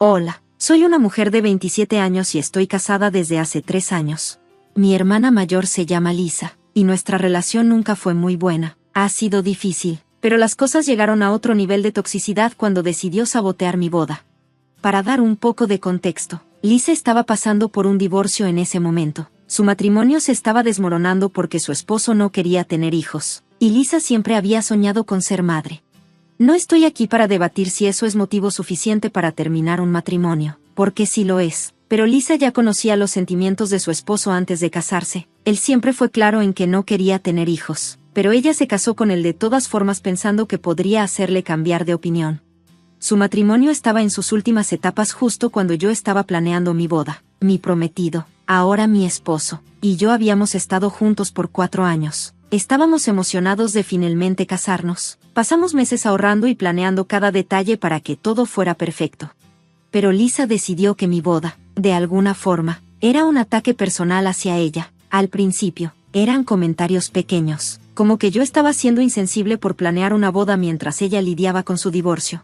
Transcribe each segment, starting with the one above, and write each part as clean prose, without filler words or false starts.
Hola, soy una mujer de 27 años y estoy casada desde hace 3 años. Mi hermana mayor se llama Lisa, y nuestra relación nunca fue muy buena. Ha sido difícil, pero las cosas llegaron a otro nivel de toxicidad cuando decidió sabotear mi boda. Para dar un poco de contexto, Lisa estaba pasando por un divorcio en ese momento. Su matrimonio se estaba desmoronando porque su esposo no quería tener hijos, y Lisa siempre había soñado con ser madre. No estoy aquí para debatir si eso es motivo suficiente para terminar un matrimonio, porque sí lo es, pero Lisa ya conocía los sentimientos de su esposo antes de casarse. Él siempre fue claro en que no quería tener hijos, pero ella se casó con él de todas formas pensando que podría hacerle cambiar de opinión. Su matrimonio estaba en sus últimas etapas justo cuando yo estaba planeando mi boda. Mi prometido, ahora mi esposo, y yo habíamos estado juntos por 4 años. Estábamos emocionados de finalmente casarnos. Pasamos meses ahorrando y planeando cada detalle para que todo fuera perfecto. Pero Lisa decidió que mi boda, de alguna forma, era un ataque personal hacia ella. Al principio, eran comentarios pequeños, como que yo estaba siendo insensible por planear una boda mientras ella lidiaba con su divorcio.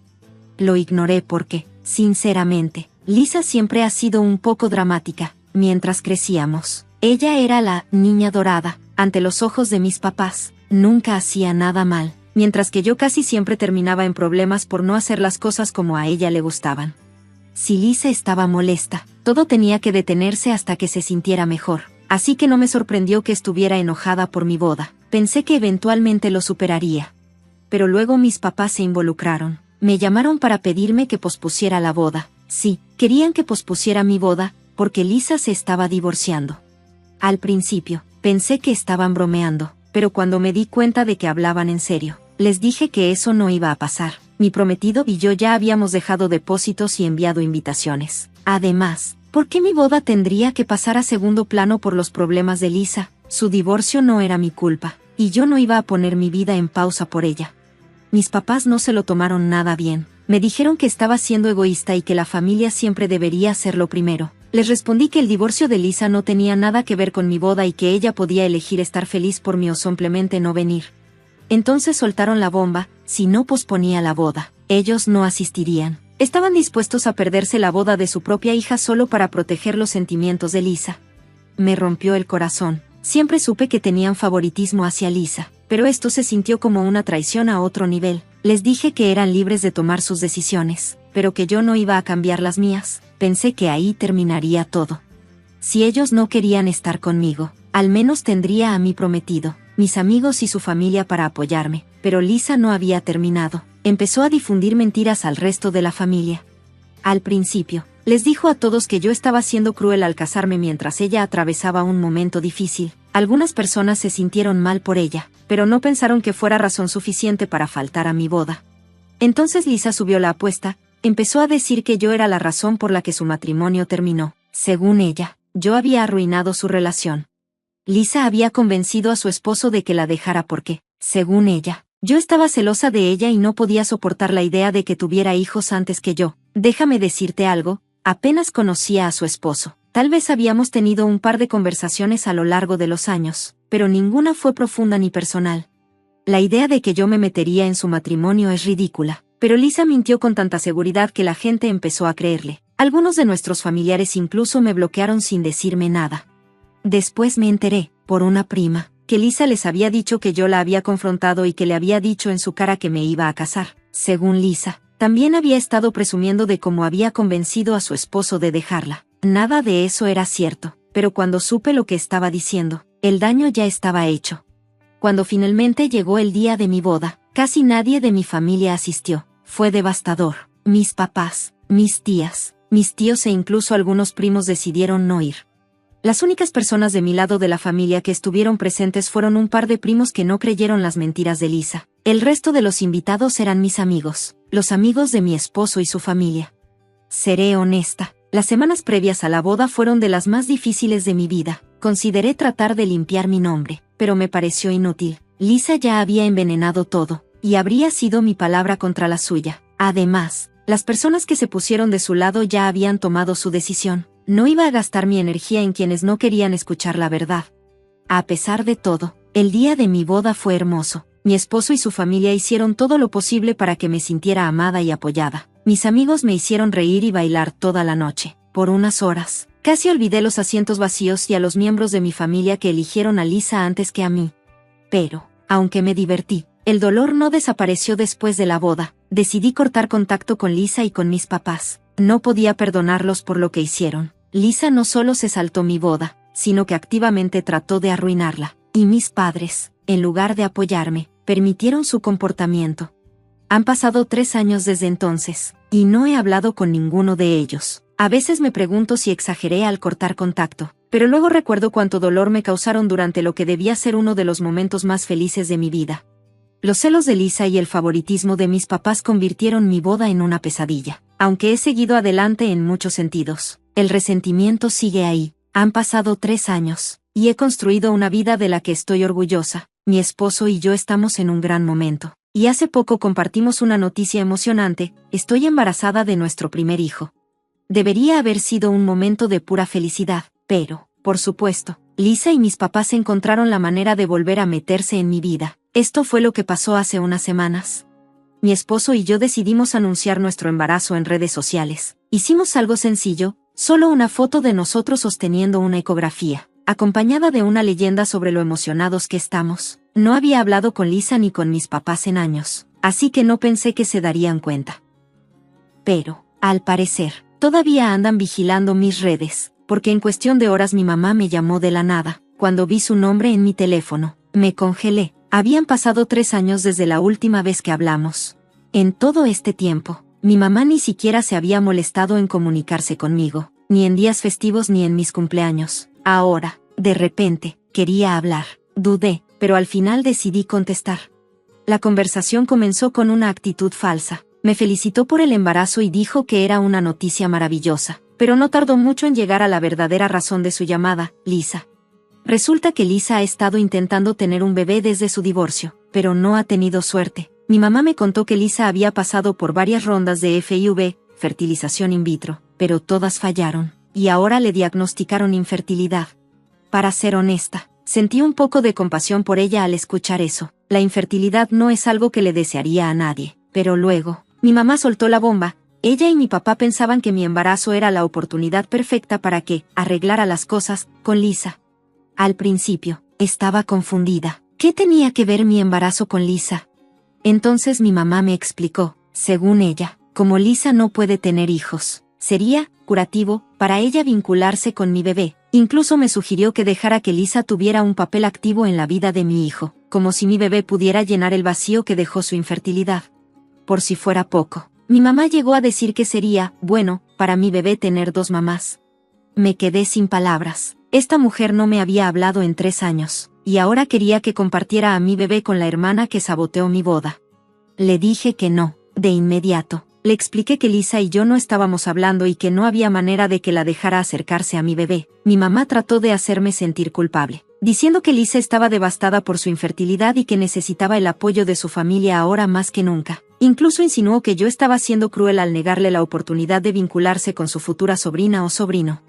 Lo ignoré porque, sinceramente, Lisa siempre ha sido un poco dramática. Mientras crecíamos, ella era la niña dorada ante los ojos de mis papás. Nunca hacía nada mal, mientras que yo casi siempre terminaba en problemas por no hacer las cosas como a ella le gustaban. Si Lisa estaba molesta, todo tenía que detenerse hasta que se sintiera mejor, así que no me sorprendió que estuviera enojada por mi boda. Pensé que eventualmente lo superaría. Pero luego mis papás se involucraron. Me llamaron para pedirme que pospusiera la boda. Sí, querían que pospusiera mi boda, porque Lisa se estaba divorciando. Al principio, pensé que estaban bromeando, pero cuando me di cuenta de que hablaban en serio, les dije que eso no iba a pasar. Mi prometido y yo ya habíamos dejado depósitos y enviado invitaciones. Además, ¿por qué mi boda tendría que pasar a segundo plano por los problemas de Lisa? Su divorcio no era mi culpa, y yo no iba a poner mi vida en pausa por ella. Mis papás no se lo tomaron nada bien. Me dijeron que estaba siendo egoísta y que la familia siempre debería ser lo primero. Les respondí que el divorcio de Lisa no tenía nada que ver con mi boda y que ella podía elegir estar feliz por mí o simplemente no venir. Entonces soltaron la bomba: si no posponía la boda, ellos no asistirían. Estaban dispuestos a perderse la boda de su propia hija solo para proteger los sentimientos de Lisa. Me rompió el corazón. Siempre supe que tenían favoritismo hacia Lisa, pero esto se sintió como una traición a otro nivel. Les dije que eran libres de tomar sus decisiones, pero que yo no iba a cambiar las mías. Pensé que ahí terminaría todo. Si ellos no querían estar conmigo, al menos tendría a mi prometido, mis amigos y su familia para apoyarme. Pero Lisa no había terminado. Empezó a difundir mentiras al resto de la familia. Al principio, les dijo a todos que yo estaba siendo cruel al casarme mientras ella atravesaba un momento difícil. Algunas personas se sintieron mal por ella, pero no pensaron que fuera razón suficiente para faltar a mi boda. Entonces Lisa subió la apuesta. Empezó a decir que yo era la razón por la que su matrimonio terminó. Según ella, yo había arruinado su relación. Lisa había convencido a su esposo de que la dejara porque, según ella, yo estaba celosa de ella y no podía soportar la idea de que tuviera hijos antes que yo. Déjame decirte algo, apenas conocía a su esposo. Tal vez habíamos tenido un par de conversaciones a lo largo de los años, pero ninguna fue profunda ni personal. La idea de que yo me metería en su matrimonio es ridícula. Pero Lisa mintió con tanta seguridad que la gente empezó a creerle. Algunos de nuestros familiares incluso me bloquearon sin decirme nada. Después me enteré, por una prima, que Lisa les había dicho que yo la había confrontado y que le había dicho en su cara que me iba a casar. Según Lisa, también había estado presumiendo de cómo había convencido a su esposo de dejarla. Nada de eso era cierto, pero cuando supe lo que estaba diciendo, el daño ya estaba hecho. Cuando finalmente llegó el día de mi boda, casi nadie de mi familia asistió. Fue devastador. Mis papás, mis tías, mis tíos e incluso algunos primos decidieron no ir. Las únicas personas de mi lado de la familia que estuvieron presentes fueron un par de primos que no creyeron las mentiras de Lisa. El resto de los invitados eran mis amigos, los amigos de mi esposo y su familia. Seré honesta, las semanas previas a la boda fueron de las más difíciles de mi vida. Consideré tratar de limpiar mi nombre, pero me pareció inútil. Lisa ya había envenenado todo, y habría sido mi palabra contra la suya. Además, las personas que se pusieron de su lado ya habían tomado su decisión. No iba a gastar mi energía en quienes no querían escuchar la verdad. A pesar de todo, el día de mi boda fue hermoso. Mi esposo y su familia hicieron todo lo posible para que me sintiera amada y apoyada. Mis amigos me hicieron reír y bailar toda la noche, por unas horas. Casi olvidé los asientos vacíos y a los miembros de mi familia que eligieron a Lisa antes que a mí. Pero, aunque me divertí, el dolor no desapareció después de la boda. Decidí cortar contacto con Lisa y con mis papás. No podía perdonarlos por lo que hicieron. Lisa no solo se saltó mi boda, sino que activamente trató de arruinarla. Y mis padres, en lugar de apoyarme, permitieron su comportamiento. Han pasado 3 años desde entonces, y no he hablado con ninguno de ellos. A veces me pregunto si exageré al cortar contacto, pero luego recuerdo cuánto dolor me causaron durante lo que debía ser uno de los momentos más felices de mi vida. Los celos de Lisa y el favoritismo de mis papás convirtieron mi boda en una pesadilla. Aunque he seguido adelante en muchos sentidos, el resentimiento sigue ahí. Han pasado 3 años, y he construido una vida de la que estoy orgullosa. Mi esposo y yo estamos en un gran momento. Y hace poco compartimos una noticia emocionante: estoy embarazada de nuestro primer hijo. Debería haber sido un momento de pura felicidad, pero, por supuesto, Lisa y mis papás encontraron la manera de volver a meterse en mi vida. Esto fue lo que pasó hace unas semanas. Mi esposo y yo decidimos anunciar nuestro embarazo en redes sociales. Hicimos algo sencillo, solo una foto de nosotros sosteniendo una ecografía, acompañada de una leyenda sobre lo emocionados que estamos. No había hablado con Lisa ni con mis papás en años, así que no pensé que se darían cuenta. Pero, al parecer, todavía andan vigilando mis redes, porque en cuestión de horas mi mamá me llamó de la nada. Cuando vi su nombre en mi teléfono, me congelé. Habían pasado 3 años desde la última vez que hablamos. En todo este tiempo, mi mamá ni siquiera se había molestado en comunicarse conmigo, ni en días festivos ni en mis cumpleaños. Ahora, de repente, quería hablar. Dudé, pero al final decidí contestar. La conversación comenzó con una actitud falsa. Me felicitó por el embarazo y dijo que era una noticia maravillosa, pero no tardó mucho en llegar a la verdadera razón de su llamada: Lisa. Resulta que Lisa ha estado intentando tener un bebé desde su divorcio, pero no ha tenido suerte. Mi mamá me contó que Lisa había pasado por varias rondas de FIV, fertilización in vitro, pero todas fallaron, y ahora le diagnosticaron infertilidad. Para ser honesta, sentí un poco de compasión por ella al escuchar eso. La infertilidad no es algo que le desearía a nadie, pero luego, mi mamá soltó la bomba. Ella y mi papá pensaban que mi embarazo era la oportunidad perfecta para que arreglara las cosas con Lisa. Al principio, estaba confundida. ¿Qué tenía que ver mi embarazo con Lisa? Entonces mi mamá me explicó: según ella, como Lisa no puede tener hijos, sería curativo para ella vincularse con mi bebé. Incluso me sugirió que dejara que Lisa tuviera un papel activo en la vida de mi hijo, como si mi bebé pudiera llenar el vacío que dejó su infertilidad. Por si fuera poco, mi mamá llegó a decir que sería bueno para mi bebé tener 2 mamás. Me quedé sin palabras. Esta mujer no me había hablado en 3 años, y ahora quería que compartiera a mi bebé con la hermana que saboteó mi boda. Le dije que no, de inmediato. Le expliqué que Lisa y yo no estábamos hablando y que no había manera de que la dejara acercarse a mi bebé. Mi mamá trató de hacerme sentir culpable, diciendo que Lisa estaba devastada por su infertilidad y que necesitaba el apoyo de su familia ahora más que nunca. Incluso insinuó que yo estaba siendo cruel al negarle la oportunidad de vincularse con su futura sobrina o sobrino.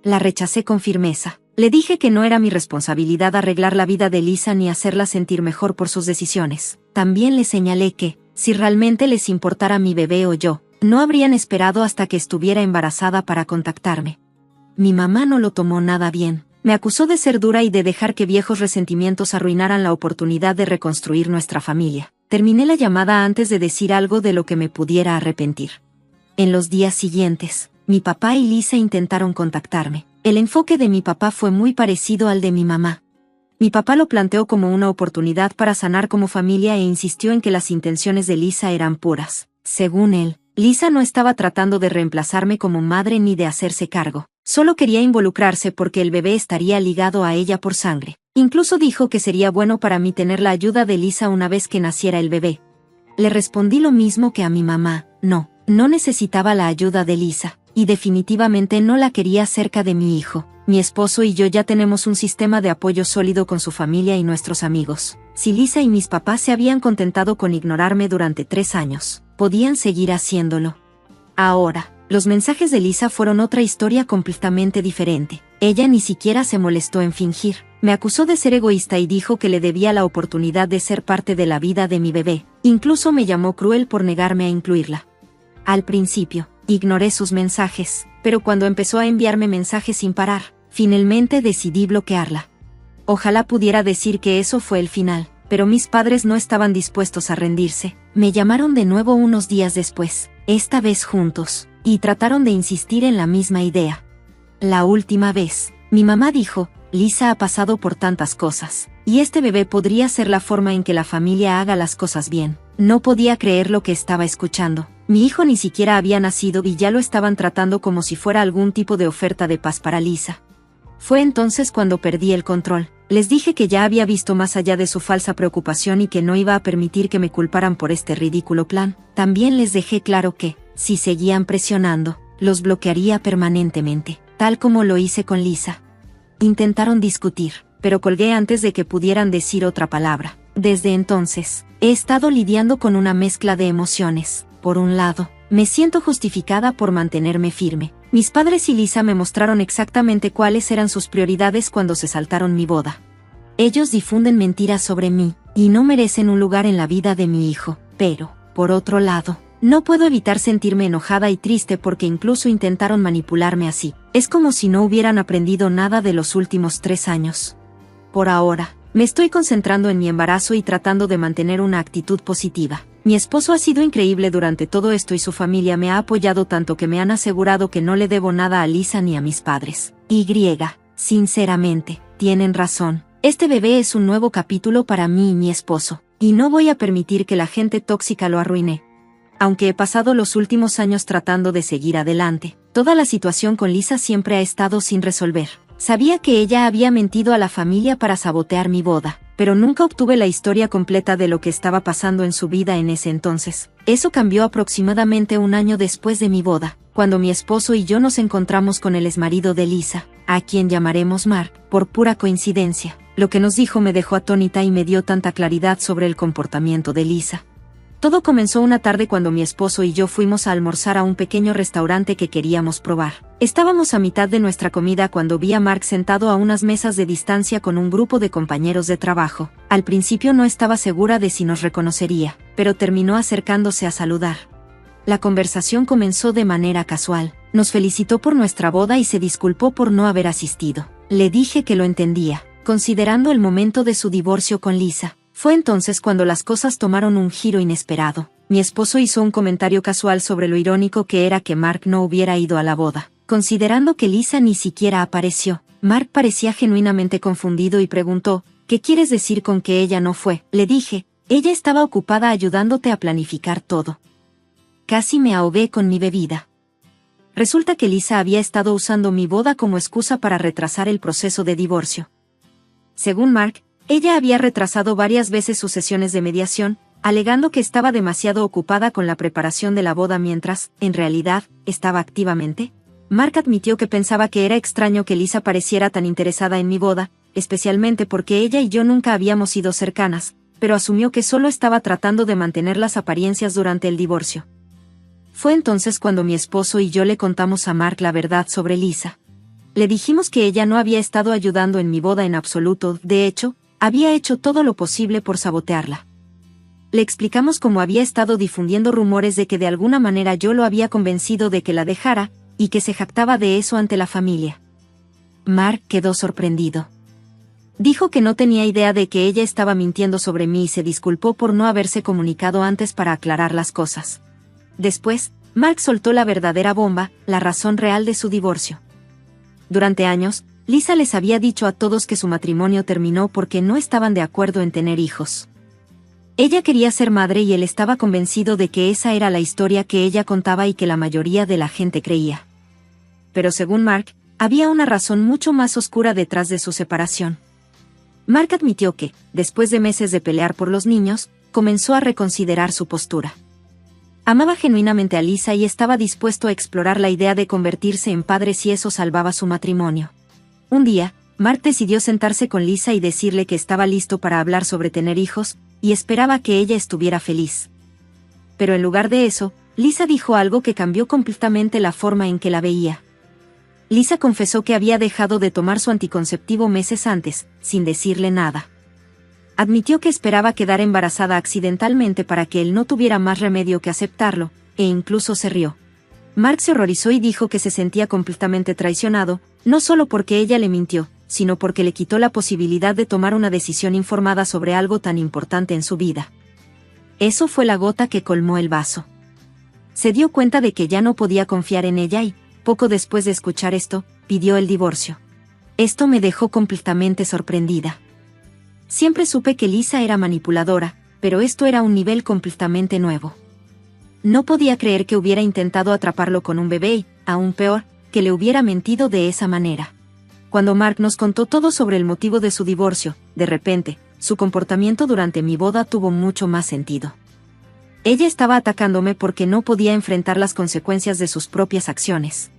La rechacé con firmeza. Le dije que no era mi responsabilidad arreglar la vida de Lisa ni hacerla sentir mejor por sus decisiones. También le señalé que, si realmente les importara mi bebé o yo, no habrían esperado hasta que estuviera embarazada para contactarme. Mi mamá no lo tomó nada bien. Me acusó de ser dura y de dejar que viejos resentimientos arruinaran la oportunidad de reconstruir nuestra familia. Terminé la llamada antes de decir algo de lo que me pudiera arrepentir. En los días siguientes, mi papá y Lisa intentaron contactarme. El enfoque de mi papá fue muy parecido al de mi mamá. Mi papá lo planteó como una oportunidad para sanar como familia e insistió en que las intenciones de Lisa eran puras. Según él, Lisa no estaba tratando de reemplazarme como madre ni de hacerse cargo. Solo quería involucrarse porque el bebé estaría ligado a ella por sangre. Incluso dijo que sería bueno para mí tener la ayuda de Lisa una vez que naciera el bebé. Le respondí lo mismo que a mi mamá: no necesitaba la ayuda de Lisa. Y definitivamente no la quería cerca de mi hijo. Mi esposo y yo ya tenemos un sistema de apoyo sólido con su familia y nuestros amigos. Si Lisa y mis papás se habían contentado con ignorarme durante 3 años, podían seguir haciéndolo. Ahora, los mensajes de Lisa fueron otra historia completamente diferente. Ella ni siquiera se molestó en fingir. Me acusó de ser egoísta y dijo que le debía la oportunidad de ser parte de la vida de mi bebé. Incluso me llamó cruel por negarme a incluirla. Al principio, ignoré sus mensajes, pero cuando empezó a enviarme mensajes sin parar, finalmente decidí bloquearla. Ojalá pudiera decir que eso fue el final, pero mis padres no estaban dispuestos a rendirse. Me llamaron de nuevo unos días después, esta vez juntos, y trataron de insistir en la misma idea. La última vez, mi mamá dijo, Lisa ha pasado por tantas cosas, y este bebé podría ser la forma en que la familia haga las cosas bien. No podía creer lo que estaba escuchando. Mi hijo ni siquiera había nacido y ya lo estaban tratando como si fuera algún tipo de oferta de paz para Lisa. Fue entonces cuando perdí el control. Les dije que ya había visto más allá de su falsa preocupación y que no iba a permitir que me culparan por este ridículo plan. También les dejé claro que, si seguían presionando, los bloquearía permanentemente, tal como lo hice con Lisa. Intentaron discutir, pero colgué antes de que pudieran decir otra palabra. Desde entonces, he estado lidiando con una mezcla de emociones. Por un lado, me siento justificada por mantenerme firme. Mis padres y Lisa me mostraron exactamente cuáles eran sus prioridades cuando se saltaron mi boda. Ellos difunden mentiras sobre mí, y no merecen un lugar en la vida de mi hijo. Pero, por otro lado, no puedo evitar sentirme enojada y triste porque incluso intentaron manipularme así. Es como si no hubieran aprendido nada de los últimos 3 años. Por ahora, me estoy concentrando en mi embarazo y tratando de mantener una actitud positiva. Mi esposo ha sido increíble durante todo esto y su familia me ha apoyado tanto que me han asegurado que no le debo nada a Lisa ni a mis padres. Sinceramente, tienen razón. Este bebé es un nuevo capítulo para mí y mi esposo, y no voy a permitir que la gente tóxica lo arruine. Aunque he pasado los últimos años tratando de seguir adelante, toda la situación con Lisa siempre ha estado sin resolver. Sabía que ella había mentido a la familia para sabotear mi boda, pero nunca obtuve la historia completa de lo que estaba pasando en su vida en ese entonces. Eso cambió aproximadamente un año después de mi boda, cuando mi esposo y yo nos encontramos con el exmarido de Lisa, a quien llamaremos Mark, por pura coincidencia. Lo que nos dijo me dejó atónita y me dio tanta claridad sobre el comportamiento de Lisa. Todo comenzó una tarde cuando mi esposo y yo fuimos a almorzar a un pequeño restaurante que queríamos probar. Estábamos a mitad de nuestra comida cuando vi a Mark sentado a unas mesas de distancia con un grupo de compañeros de trabajo. Al principio no estaba segura de si nos reconocería, pero terminó acercándose a saludar. La conversación comenzó de manera casual. Nos felicitó por nuestra boda y se disculpó por no haber asistido. Le dije que lo entendía, considerando el momento de su divorcio con Lisa. Fue entonces cuando las cosas tomaron un giro inesperado. Mi esposo hizo un comentario casual sobre lo irónico que era que Mark no hubiera ido a la boda, considerando que Lisa ni siquiera apareció. Mark parecía genuinamente confundido y preguntó, ¿qué quieres decir con que ella no fue? Le dije, ella estaba ocupada ayudándote a planificar todo. Casi me ahogué con mi bebida. Resulta que Lisa había estado usando mi boda como excusa para retrasar el proceso de divorcio. Según Mark, ella había retrasado varias veces sus sesiones de mediación, alegando que estaba demasiado ocupada con la preparación de la boda mientras, en realidad, estaba activamente. Mark admitió que pensaba que era extraño que Lisa pareciera tan interesada en mi boda, especialmente porque ella y yo nunca habíamos sido cercanas, pero asumió que solo estaba tratando de mantener las apariencias durante el divorcio. Fue entonces cuando mi esposo y yo le contamos a Mark la verdad sobre Lisa. Le dijimos que ella no había estado ayudando en mi boda en absoluto, de hecho, había hecho todo lo posible por sabotearla. Le explicamos cómo había estado difundiendo rumores de que de alguna manera yo lo había convencido de que la dejara, y que se jactaba de eso ante la familia. Mark quedó sorprendido. Dijo que no tenía idea de que ella estaba mintiendo sobre mí y se disculpó por no haberse comunicado antes para aclarar las cosas. Después, Mark soltó la verdadera bomba, la razón real de su divorcio. Durante años, Lisa les había dicho a todos que su matrimonio terminó porque no estaban de acuerdo en tener hijos. Ella quería ser madre y él estaba convencido de que esa era la historia que ella contaba y que la mayoría de la gente creía. Pero según Mark, había una razón mucho más oscura detrás de su separación. Mark admitió que, después de meses de pelear por los niños, comenzó a reconsiderar su postura. Amaba genuinamente a Lisa y estaba dispuesto a explorar la idea de convertirse en padre si eso salvaba su matrimonio. Un día, Mark decidió sentarse con Lisa y decirle que estaba listo para hablar sobre tener hijos, y esperaba que ella estuviera feliz. Pero en lugar de eso, Lisa dijo algo que cambió completamente la forma en que la veía. Lisa confesó que había dejado de tomar su anticonceptivo meses antes, sin decirle nada. Admitió que esperaba quedar embarazada accidentalmente para que él no tuviera más remedio que aceptarlo, e incluso se rió. Mark se horrorizó y dijo que se sentía completamente traicionado, no solo porque ella le mintió, sino porque le quitó la posibilidad de tomar una decisión informada sobre algo tan importante en su vida. Eso fue la gota que colmó el vaso. Se dio cuenta de que ya no podía confiar en ella y, poco después de escuchar esto, pidió el divorcio. Esto me dejó completamente sorprendida. Siempre supe que Lisa era manipuladora, pero esto era un nivel completamente nuevo. No podía creer que hubiera intentado atraparlo con un bebé y, aún peor, que le hubiera mentido de esa manera. Cuando Mark nos contó todo sobre el motivo de su divorcio, de repente, su comportamiento durante mi boda tuvo mucho más sentido. Ella estaba atacándome porque no podía enfrentar las consecuencias de sus propias acciones.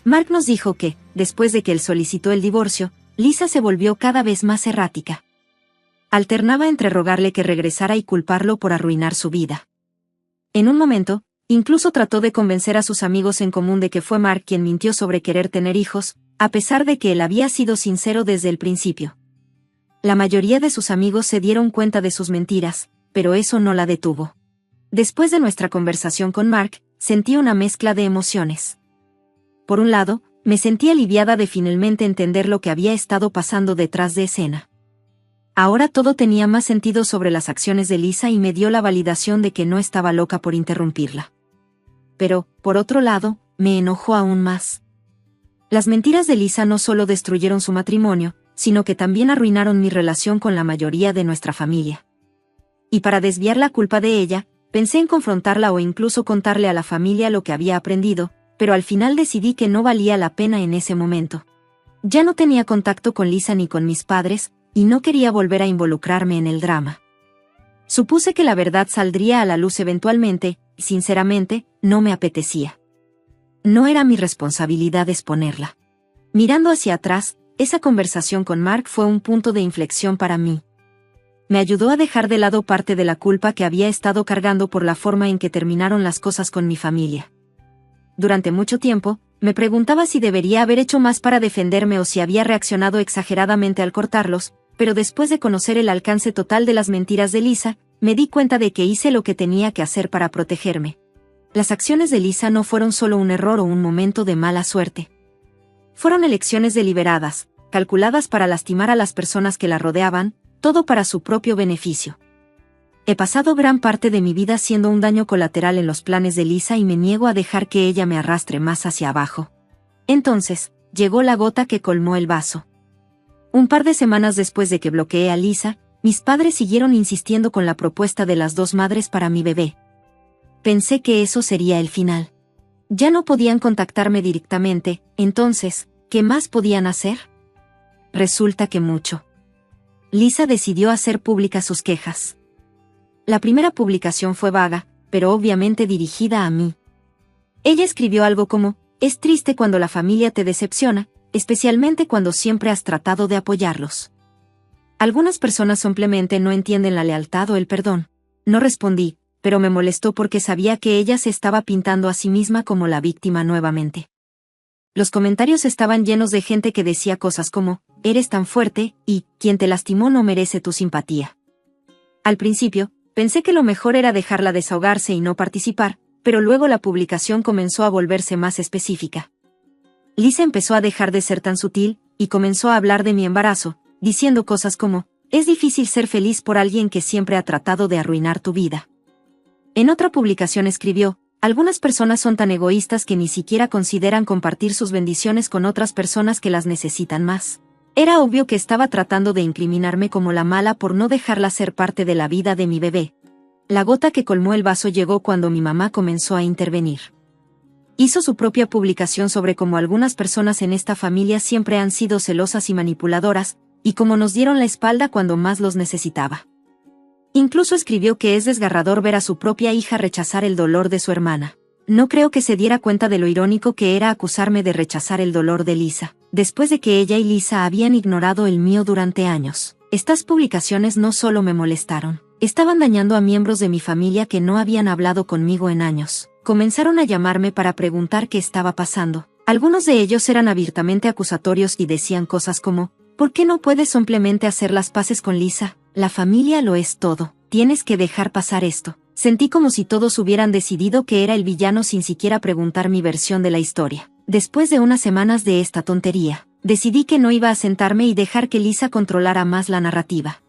Mark nos dijo que, después de que él solicitó el divorcio, Lisa se volvió cada vez más errática. Alternaba entre rogarle que regresara y culparlo por arruinar su vida. En un momento, incluso trató de convencer a sus amigos en común de que fue Mark quien mintió sobre querer tener hijos, a pesar de que él había sido sincero desde el principio. La mayoría de sus amigos se dieron cuenta de sus mentiras, pero eso no la detuvo. Después de nuestra conversación con Mark, sentí una mezcla de emociones. Por un lado, me sentí aliviada de finalmente entender lo que había estado pasando detrás de escena. Ahora todo tenía más sentido sobre las acciones de Lisa y me dio la validación de que no estaba loca por interrumpirla. Pero, por otro lado, me enojó aún más. Las mentiras de Lisa no solo destruyeron su matrimonio, sino que también arruinaron mi relación con la mayoría de nuestra familia. Y para desviar la culpa de ella, pensé en confrontarla o incluso contarle a la familia lo que había aprendido, pero al final decidí que no valía la pena en ese momento. Ya no tenía contacto con Lisa ni con mis padres, y no quería volver a involucrarme en el drama. Supuse que la verdad saldría a la luz eventualmente, y sinceramente, no me apetecía. No era mi responsabilidad exponerla. Mirando hacia atrás, esa conversación con Mark fue un punto de inflexión para mí. Me ayudó a dejar de lado parte de la culpa que había estado cargando por la forma en que terminaron las cosas con mi familia. Durante mucho tiempo, me preguntaba si debería haber hecho más para defenderme o si había reaccionado exageradamente al cortarlos, pero después de conocer el alcance total de las mentiras de Lisa, me di cuenta de que hice lo que tenía que hacer para protegerme. Las acciones de Lisa no fueron solo un error o un momento de mala suerte. Fueron elecciones deliberadas, calculadas para lastimar a las personas que la rodeaban, todo para su propio beneficio. He pasado gran parte de mi vida siendo un daño colateral en los planes de Lisa y me niego a dejar que ella me arrastre más hacia abajo. Entonces, llegó la gota que colmó el vaso. Un par de semanas después de que bloqueé a Lisa, mis padres siguieron insistiendo con la propuesta de las dos madres para mi bebé. Pensé que eso sería el final. Ya no podían contactarme directamente, entonces, ¿qué más podían hacer? Resulta que mucho. Lisa decidió hacer públicas sus quejas. La primera publicación fue vaga, pero obviamente dirigida a mí. Ella escribió algo como, es triste cuando la familia te decepciona, especialmente cuando siempre has tratado de apoyarlos. Algunas personas simplemente no entienden la lealtad o el perdón. No respondí, pero me molestó porque sabía que ella se estaba pintando a sí misma como la víctima nuevamente. Los comentarios estaban llenos de gente que decía cosas como, eres tan fuerte, y, quien te lastimó no merece tu simpatía. Al principio, pensé que lo mejor era dejarla desahogarse y no participar, pero luego la publicación comenzó a volverse más específica. Lisa empezó a dejar de ser tan sutil, y comenzó a hablar de mi embarazo, diciendo cosas como, es difícil ser feliz por alguien que siempre ha tratado de arruinar tu vida. En otra publicación escribió, algunas personas son tan egoístas que ni siquiera consideran compartir sus bendiciones con otras personas que las necesitan más. Era obvio que estaba tratando de incriminarme como la mala por no dejarla ser parte de la vida de mi bebé. La gota que colmó el vaso llegó cuando mi mamá comenzó a intervenir. Hizo su propia publicación sobre cómo algunas personas en esta familia siempre han sido celosas y manipuladoras, y cómo nos dieron la espalda cuando más los necesitaba. Incluso escribió que es desgarrador ver a su propia hija rechazar el dolor de su hermana. No creo que se diera cuenta de lo irónico que era acusarme de rechazar el dolor de Lisa, después de que ella y Lisa habían ignorado el mío durante años. Estas publicaciones no solo me molestaron, estaban dañando a miembros de mi familia que no habían hablado conmigo en años. Comenzaron a llamarme para preguntar qué estaba pasando. Algunos de ellos eran abiertamente acusatorios y decían cosas como, ¿por qué no puedes simplemente hacer las paces con Lisa? La familia lo es todo. tienes que dejar pasar esto. Sentí como si todos hubieran decidido que era el villano sin siquiera preguntar mi versión de la historia. Después de unas semanas de esta tontería, decidí que no iba a sentarme y dejar que Lisa controlara más la narrativa.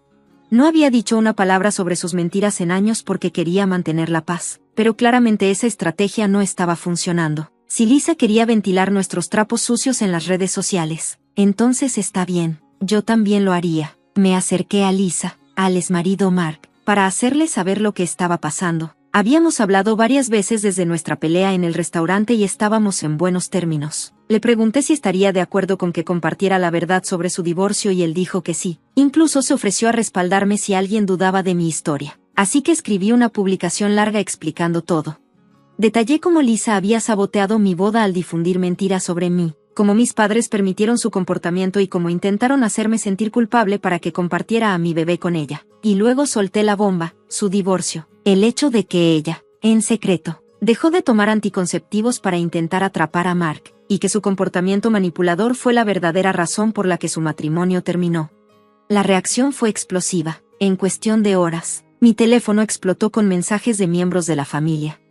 No había dicho una palabra sobre sus mentiras en años porque quería mantener la paz, pero claramente esa estrategia no estaba funcionando. Si Lisa quería ventilar nuestros trapos sucios en las redes sociales, entonces está bien, yo también lo haría. Me acerqué a Lisa, al exmarido Mark, para hacerle saber lo que estaba pasando. Habíamos hablado varias veces desde nuestra pelea en el restaurante y estábamos en buenos términos. Le pregunté si estaría de acuerdo con que compartiera la verdad sobre su divorcio y él dijo que sí. Incluso se ofreció a respaldarme si alguien dudaba de mi historia. Así que escribí una publicación larga explicando todo. Detallé cómo Lisa había saboteado mi boda al difundir mentiras sobre mí, cómo mis padres permitieron su comportamiento y cómo intentaron hacerme sentir culpable para que compartiera a mi bebé con ella. Y luego solté la bomba, su divorcio, el hecho de que ella, en secreto, dejó de tomar anticonceptivos para intentar atrapar a Mark, y que su comportamiento manipulador fue la verdadera razón por la que su matrimonio terminó. La reacción fue explosiva. En cuestión de horas, mi teléfono explotó con mensajes de miembros de la familia.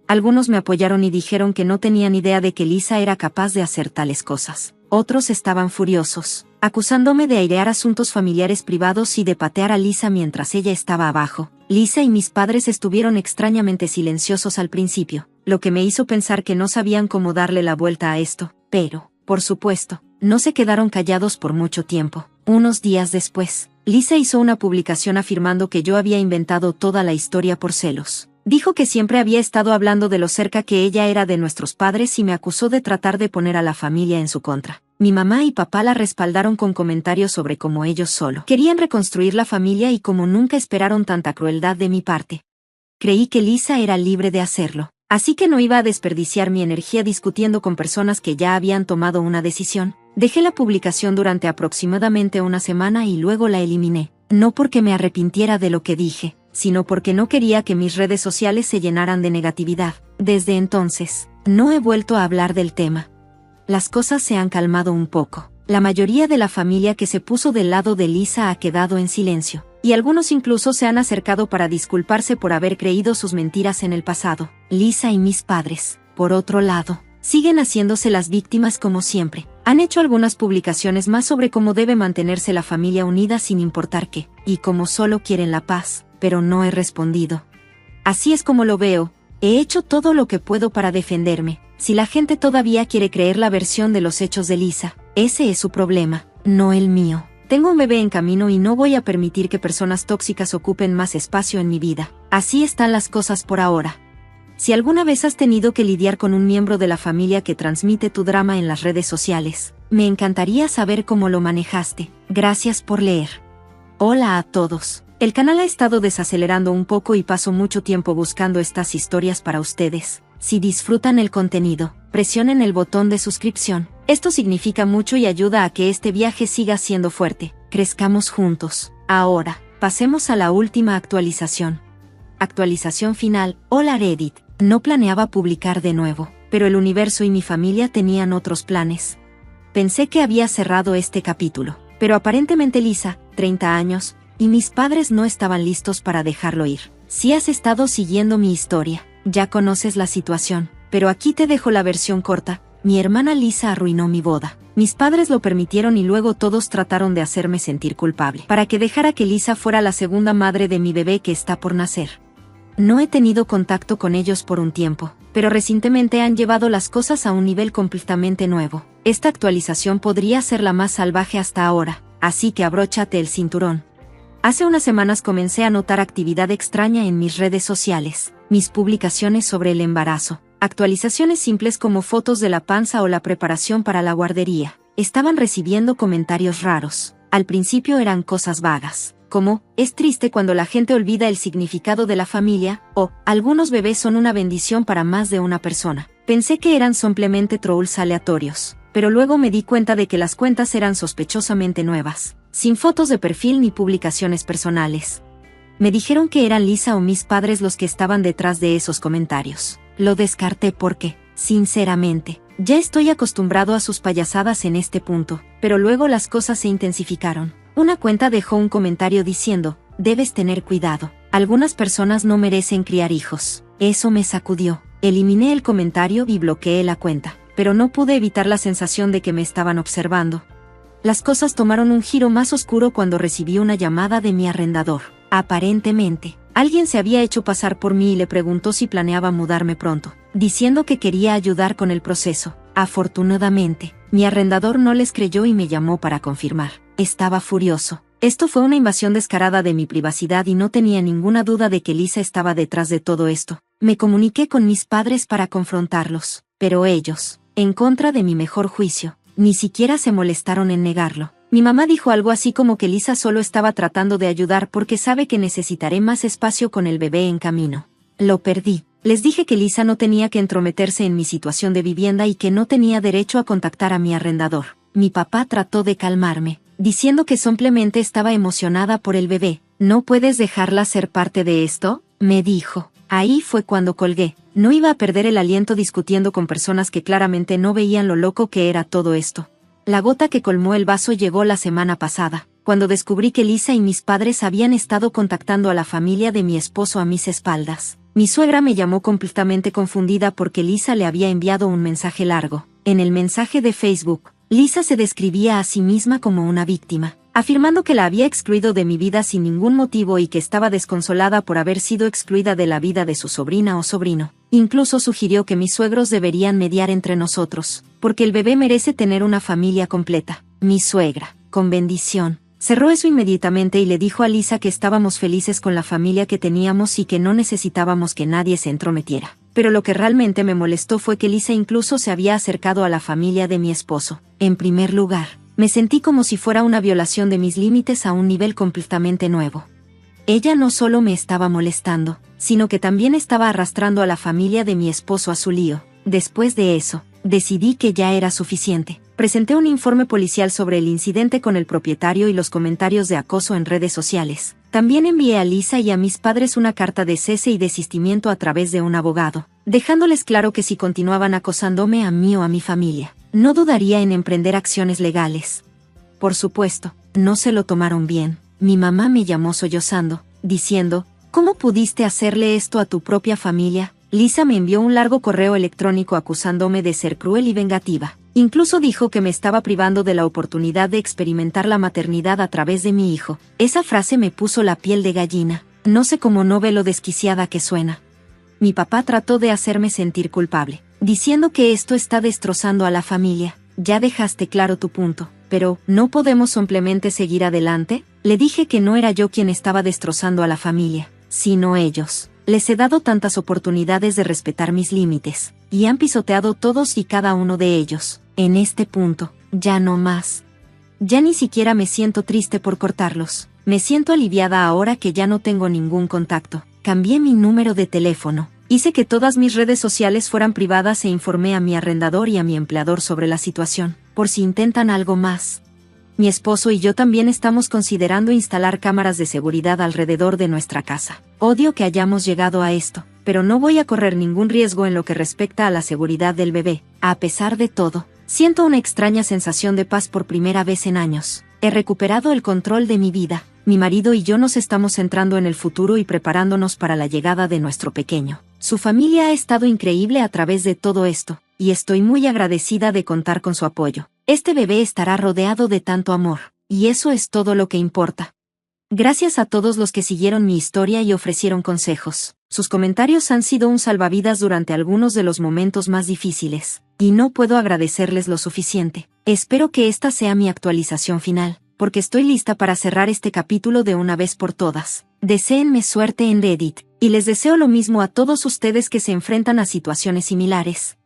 Algunos me apoyaron y dijeron que no tenían idea de que Lisa era capaz de hacer tales cosas. Otros estaban furiosos, acusándome de airear asuntos familiares privados y de patear a Lisa mientras ella estaba abajo. Lisa y mis padres estuvieron extrañamente silenciosos al principio, lo que me hizo pensar que no sabían cómo darle la vuelta a esto, pero, por supuesto, no se quedaron callados por mucho tiempo. Unos días después, Lisa hizo una publicación afirmando que yo había inventado toda la historia por celos. Dijo que siempre había estado hablando de lo cerca que ella era de nuestros padres y me acusó de tratar de poner a la familia en su contra. Mi mamá y papá la respaldaron con comentarios sobre cómo ellos solo querían reconstruir la familia y cómo nunca esperaron tanta crueldad de mi parte. Creí que Lisa era libre de hacerlo, así que no iba a desperdiciar mi energía discutiendo con personas que ya habían tomado una decisión. Dejé la publicación durante aproximadamente una semana y luego la eliminé, no porque me arrepintiera de lo que dije, sino porque no quería que mis redes sociales se llenaran de negatividad. Desde entonces, no he vuelto a hablar del tema. Las cosas se han calmado un poco. La mayoría de la familia que se puso del lado de Lisa ha quedado en silencio, y algunos incluso se han acercado para disculparse por haber creído sus mentiras en el pasado. Lisa y mis padres, por otro lado, siguen haciéndose las víctimas como siempre. Han hecho algunas publicaciones más sobre cómo debe mantenerse la familia unida sin importar qué, y cómo solo quieren la paz, pero no he respondido. Así es como lo veo, he hecho todo lo que puedo para defenderme. Si la gente todavía quiere creer la versión de los hechos de Lisa, ese es su problema, no el mío. Tengo un bebé en camino y no voy a permitir que personas tóxicas ocupen más espacio en mi vida. Así están las cosas por ahora. Si alguna vez has tenido que lidiar con un miembro de la familia que transmite tu drama en las redes sociales, me encantaría saber cómo lo manejaste. Gracias por leer. Hola a todos. El canal ha estado desacelerando un poco y paso mucho tiempo buscando estas historias para ustedes. Si disfrutan el contenido, presionen el botón de suscripción. Esto significa mucho y ayuda a que este viaje siga siendo fuerte. Crezcamos juntos. Ahora, pasemos a la última actualización. Actualización final. Hola Reddit. No planeaba publicar de nuevo, pero el universo y mi familia tenían otros planes. Pensé que había cerrado este capítulo, pero aparentemente Lisa, 30 años, y mis padres no estaban listos para dejarlo ir. Si has estado siguiendo mi historia, ya conoces la situación, pero aquí te dejo la versión corta. Mi hermana Lisa arruinó mi boda. Mis padres lo permitieron y luego todos trataron de hacerme sentir culpable, para que dejara que Lisa fuera la segunda madre de mi bebé que está por nacer. No he tenido contacto con ellos por un tiempo, pero recientemente han llevado las cosas a un nivel completamente nuevo. Esta actualización podría ser la más salvaje hasta ahora, así que abróchate el cinturón. Hace unas semanas comencé a notar actividad extraña en mis redes sociales, mis publicaciones sobre el embarazo, actualizaciones simples como fotos de la panza o la preparación para la guardería, estaban recibiendo comentarios raros. Al principio eran cosas vagas, como, es triste cuando la gente olvida el significado de la familia, o, algunos bebés son una bendición para más de una persona. Pensé que eran simplemente trolls aleatorios, pero luego me di cuenta de que las cuentas eran sospechosamente nuevas, sin fotos de perfil ni publicaciones personales. Me dijeron que eran Lisa o mis padres los que estaban detrás de esos comentarios. Lo descarté porque, sinceramente, ya estoy acostumbrado a sus payasadas en este punto, pero luego las cosas se intensificaron. Una cuenta dejó un comentario diciendo, debes tener cuidado. Algunas personas no merecen criar hijos. Eso me sacudió. Eliminé el comentario y bloqueé la cuenta, pero no pude evitar la sensación de que me estaban observando. Las cosas tomaron un giro más oscuro cuando recibí una llamada de mi arrendador. Aparentemente, alguien se había hecho pasar por mí y le preguntó si planeaba mudarme pronto, diciendo que quería ayudar con el proceso. Afortunadamente, mi arrendador no les creyó y me llamó para confirmar. Estaba furioso. Esto fue una invasión descarada de mi privacidad y no tenía ninguna duda de que Lisa estaba detrás de todo esto. Me comuniqué con mis padres para confrontarlos, pero ellos, en contra de mi mejor juicio, ni siquiera se molestaron en negarlo. Mi mamá dijo algo así como que Lisa solo estaba tratando de ayudar porque sabe que necesitaré más espacio con el bebé en camino. Lo perdí. Les dije que Lisa no tenía que entrometerse en mi situación de vivienda y que no tenía derecho a contactar a mi arrendador. Mi papá trató de calmarme, diciendo que simplemente estaba emocionada por el bebé. ¿No puedes dejarla ser parte de esto?, me dijo. Ahí fue cuando colgué. No iba a perder el aliento discutiendo con personas que claramente no veían lo loco que era todo esto. La gota que colmó el vaso llegó la semana pasada, cuando descubrí que Lisa y mis padres habían estado contactando a la familia de mi esposo a mis espaldas. Mi suegra me llamó completamente confundida porque Lisa le había enviado un mensaje largo. En el mensaje de Facebook, Lisa se describía a sí misma como una víctima, afirmando que la había excluido de mi vida sin ningún motivo y que estaba desconsolada por haber sido excluida de la vida de su sobrina o sobrino. Incluso sugirió que mis suegros deberían mediar entre nosotros, porque el bebé merece tener una familia completa. Mi suegra, con bendición, cerró eso inmediatamente y le dijo a Lisa que estábamos felices con la familia que teníamos y que no necesitábamos que nadie se entrometiera. Pero lo que realmente me molestó fue que Lisa incluso se había acercado a la familia de mi esposo. En primer lugar, me sentí como si fuera una violación de mis límites a un nivel completamente nuevo. Ella no solo me estaba molestando, sino que también estaba arrastrando a la familia de mi esposo a su lío. Después de eso, decidí que ya era suficiente. Presenté un informe policial sobre el incidente con el propietario y los comentarios de acoso en redes sociales. También envié a Lisa y a mis padres una carta de cese y desistimiento a través de un abogado, dejándoles claro que si continuaban acosándome a mí o a mi familia, no dudaría en emprender acciones legales. Por supuesto, no se lo tomaron bien. Mi mamá me llamó sollozando, diciendo, ¿cómo pudiste hacerle esto a tu propia familia? Lisa me envió un largo correo electrónico acusándome de ser cruel y vengativa. Incluso dijo que me estaba privando de la oportunidad de experimentar la maternidad a través de mi hijo. Esa frase me puso la piel de gallina. No sé cómo no ve lo desquiciada que suena. Mi papá trató de hacerme sentir culpable, diciendo que esto está destrozando a la familia. Ya dejaste claro tu punto, pero ¿no podemos simplemente seguir adelante? Le dije que no era yo quien estaba destrozando a la familia, sino ellos. Les he dado tantas oportunidades de respetar mis límites, y han pisoteado todos y cada uno de ellos. En este punto, ya no más. Ya ni siquiera me siento triste por cortarlos. Me siento aliviada ahora que ya no tengo ningún contacto. Cambié mi número de teléfono. Hice que todas mis redes sociales fueran privadas e informé a mi arrendador y a mi empleador sobre la situación, por si intentan algo más. Mi esposo y yo también estamos considerando instalar cámaras de seguridad alrededor de nuestra casa. Odio que hayamos llegado a esto, pero no voy a correr ningún riesgo en lo que respecta a la seguridad del bebé. A pesar de todo, siento una extraña sensación de paz por primera vez en años. He recuperado el control de mi vida. Mi marido y yo nos estamos centrando en el futuro y preparándonos para la llegada de nuestro pequeño. Su familia ha estado increíble a través de todo esto, y estoy muy agradecida de contar con su apoyo. Este bebé estará rodeado de tanto amor, y eso es todo lo que importa. Gracias a todos los que siguieron mi historia y ofrecieron consejos. Sus comentarios han sido un salvavidas durante algunos de los momentos más difíciles, y no puedo agradecerles lo suficiente. Espero que esta sea mi actualización final, porque estoy lista para cerrar este capítulo de una vez por todas. Deséenme suerte en Reddit, y les deseo lo mismo a todos ustedes que se enfrentan a situaciones similares.